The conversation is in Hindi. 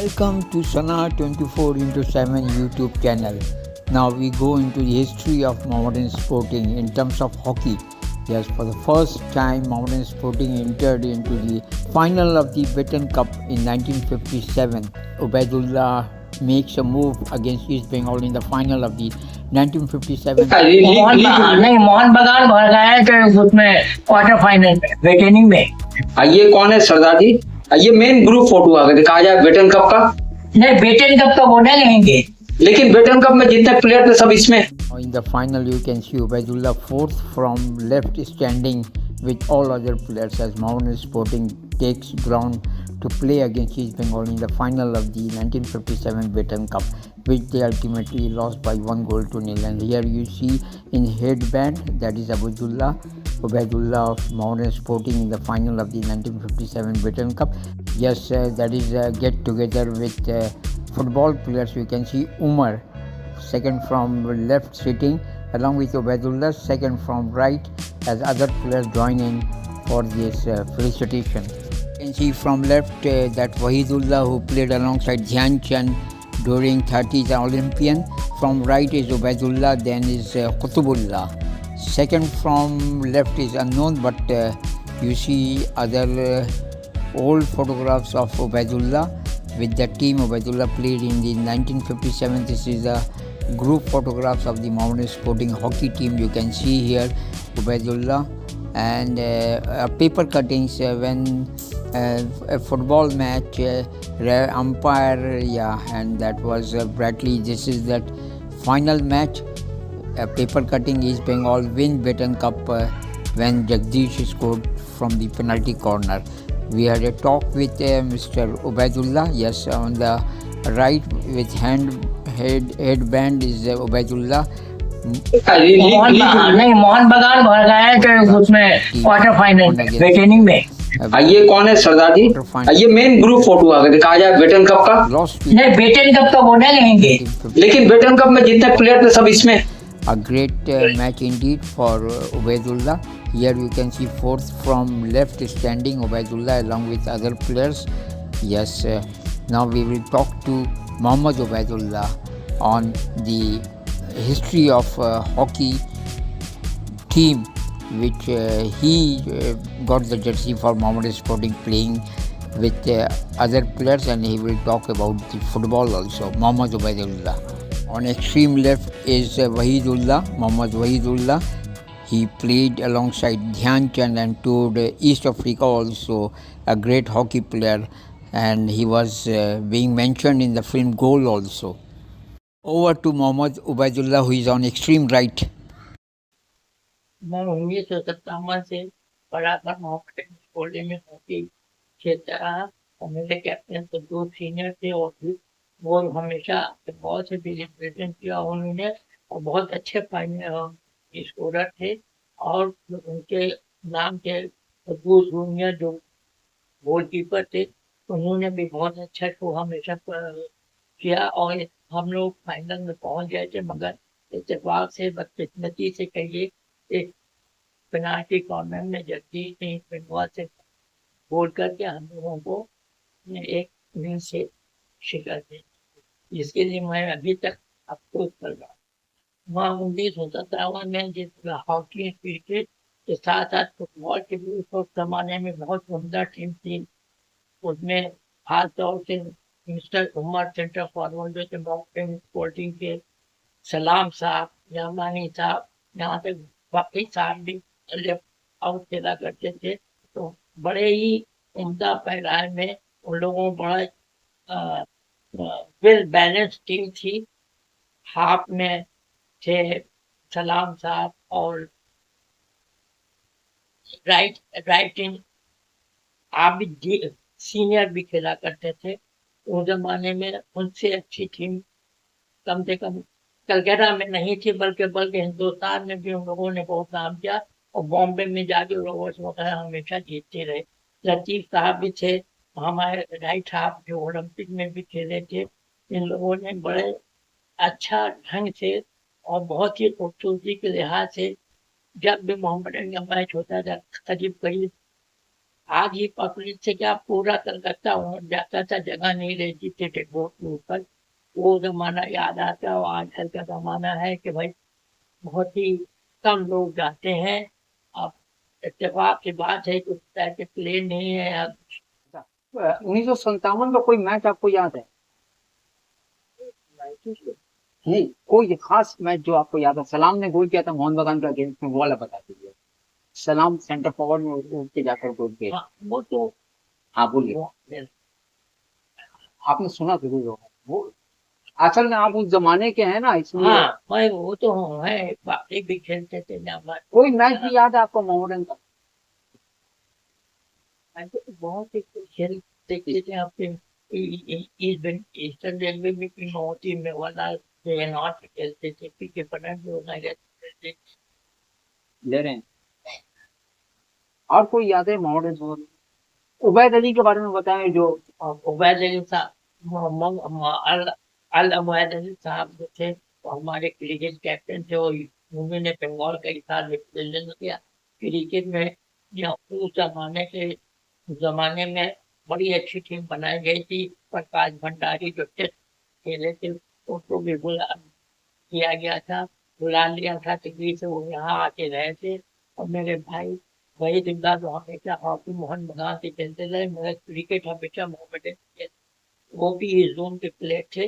Welcome to Sana 24 into 7 YouTube channel. Now we go into the history of modern sporting in terms of hockey. Yes, for the first time, modern sporting entered into the final of the Baton Cup in 1957. Ubaidullah makes a move against East Bengal in the final of the 1957. नहीं मोहन बगान भर गए थे उसमें क्वार्टर फाइनल में वेटेनिंग में। ये कौन है सरदार जी? ये मेन ग्रुप फोटो आ गए थे, कहा जाए बेटन कप का। नहीं बेटन कप तो बोले लेंगे, लेकिन बेटन कप में जितने प्लेयर थे सब इसमें। In the final, you can see Ubaidullah fourth from left standing with all other players as Modern Sporting takes ground to play against East Bengal in the final of the 1957 Baton Cup, which they ultimately lost by 1-0. And here you see in headband, that is Ubaidullah of Modern Sporting in the final of the 1957 Baton Cup. Yes, that is a get together with football players. You can see Umar second from left sitting along with Ubaidullah second from right as other players join in for this felicitation. You can see from left that Wahidullah who played alongside Dhyan Chand during 30s Olympian. From right is Ubaidullah, then is Qutubullah. Second from left is unknown, but you see other old photographs of Ubaidullah with the team Ubaidullah played in the 1957. This is a group photographs of the Modern Sporting hockey team. You can see here Ubaidullah and paper cuttings when a football match umpire, and that was Bradley. This is that final match. Paper cutting East Bengal win Baton Cup when Jagdish scored from the penalty corner. We had a talk with Mr. Ubaidullah. Yes, on the right with headband is Ubaidullah. नहीं मोहन बगान भर गए थे उसमें क्वार्टर फाइनल में वेटेनिंग में। ये कौन है सरदार जी? ये मेन ग्रुप फोटो आ गए थे, कहा जाए बेटन कप का। नहीं बेटन कप तो बोले लेंगे, लेकिन बेटन कप में जितने प्लेयर थे सब इसमें। A great match indeed for Ubaidullah. Here you can see fourth from left standing Ubaidullah along with other players. Yes, now we will talk to Mohammad Ubaidullah on the history of hockey team which he got the jersey for Mohammed Sporting playing with other players, and he will talk about the football also. Mohammad Ubaidullah. On extreme left is Mohammad Wahidullah. He played alongside Dhyan Chand and toured East Africa also, a great hockey player, and he was being mentioned in the film Goal also. Over to Mohammad Ubaidullah, who is on extreme right. मैं 1957 से पढ़ा था मॉन्टेन स्कूल में हॉकी खेलता रहा और मेरे कैप्टन तो दो सीनियर थे और भी वो हमेशा बहुत से भी रिप्रेजेंट किया उन्होंने और बहुत अच्छे फाइनल स्कोरर थे। और उनके नाम के ब्रूस जूनियर जो गोलकीपर थे उन्होंने भी बहुत अच्छा शो हमेशा किया और हम लोग फाइनल में पहुंच गए थे, मगर इत्तेफाक से बदकिस्मती से कहिए एक पेनाल्टी कॉर्नर में जगदीश ने बंगाल से गोल करके हम लोगों को एक विन से शिकस्त दी, जिसके लिए मैं अभी तक अफसोस कर रहा हूँ। वहाँ 1957 में जिस हॉकी क्रिकेट के साथ साथ फुटबॉल के भी उस जमाने में बहुत उम्दा टीम थी। उसमें खास तौर से मिस्टर उमर सेंटर फॉरवर्ड जो थे मॉन्टेन स्पोर्टिंग के, सलाम साहब, यामानी साहब, यहाँ तक बाकी साहब भी लेफ्ट आउट खेला करते थे। तो बड़े ही उम्दा पहराए में उन लोगों बड़ा वेल बैलेंस टीम थी। हाफ में थे सलाम साहब और राइट इन आप भी सीनियर भी खेला करते थे। उस जमाने में उनसे अच्छी टीम कम से कम कलकत्ता में नहीं थी, बल्कि हिंदुस्तान में भी उन लोगों ने बहुत नाम किया और बॉम्बे में जाके लोगों से वगैरह हमेशा जीतते रहे। लतीफ साहब भी थे हमारे राइट हाफ जो ओलंपिक में भी खेले थे। इन लोगों ने बड़े अच्छा ढंग से और बहुत ही खूबसूरती के लिहाज से जब भी मोहम्मदन का मैच होता था करीब आज ही पब्लिक से क्या पूरा कलकत्ता वहाँ जाता था, जगह नहीं रहती थी टिकट के ऊपर। वो जमाना याद आता है। और आजकल का जमाना है कि भाई बहुत ही कम लोग जाते हैं। अब इत्तेफाक की बात है कि उस तरह के प्लेन नहीं है अब। 1957 का कोई मैच आपको याद है? नहीं, कोई खास मैच जो आपको याद है? सलाम ने गोल किया था मोहन बगान का अगेंस्ट में, वो वाला बता दीजिए। सलाम सेंटर फॉरवर्ड में उठ के जाकर गोल किया। हाँ, वो तो हाँ बोलिए। वो, आपने सुना जरूर होगा वो। असल में आप उस जमाने के हैं ना, इसलिए। हाँ मैं वो तो हूँ है, बाकी भी खेलते थे ना हमारे। कोई मैच भी याद है आपको मोहम्मदन का? मैं तो बहुत ही खेल देखते थे आपके। ईस्टर्न रेलवे में भी नौती में वाला नॉर्थ खेलते थे, पीके पटन जो रहते थे। ले रहे हैं। और कोई याद है मोहम्मदन को? उबैद अली के बारे में बताएं जो। और उबैद अली साहब, मोहम्मद अल उबैद अली साहब जो थे वो हमारे क्रिकेट कैप्टन थे। और उन्होंने बंगाल कई साल रिप्रेजेंट किया क्रिकेट में। या उस जमाने में बड़ी अच्छी टीम बनाई गई थी। प्रकाश भंडारी जो टेस्ट खेले थे उनको भी बुला किया गया था, बुला लिया था दिल्ली से। वो यहाँ आके रहे थे। और मेरे भाई वही जिंदा जो हमेशा हॉकी मोहन बगान से खेलते रहे। मेरा क्रिकेट हमेशा मोहम्मद वो भी इस जोन के प्लेयर थे।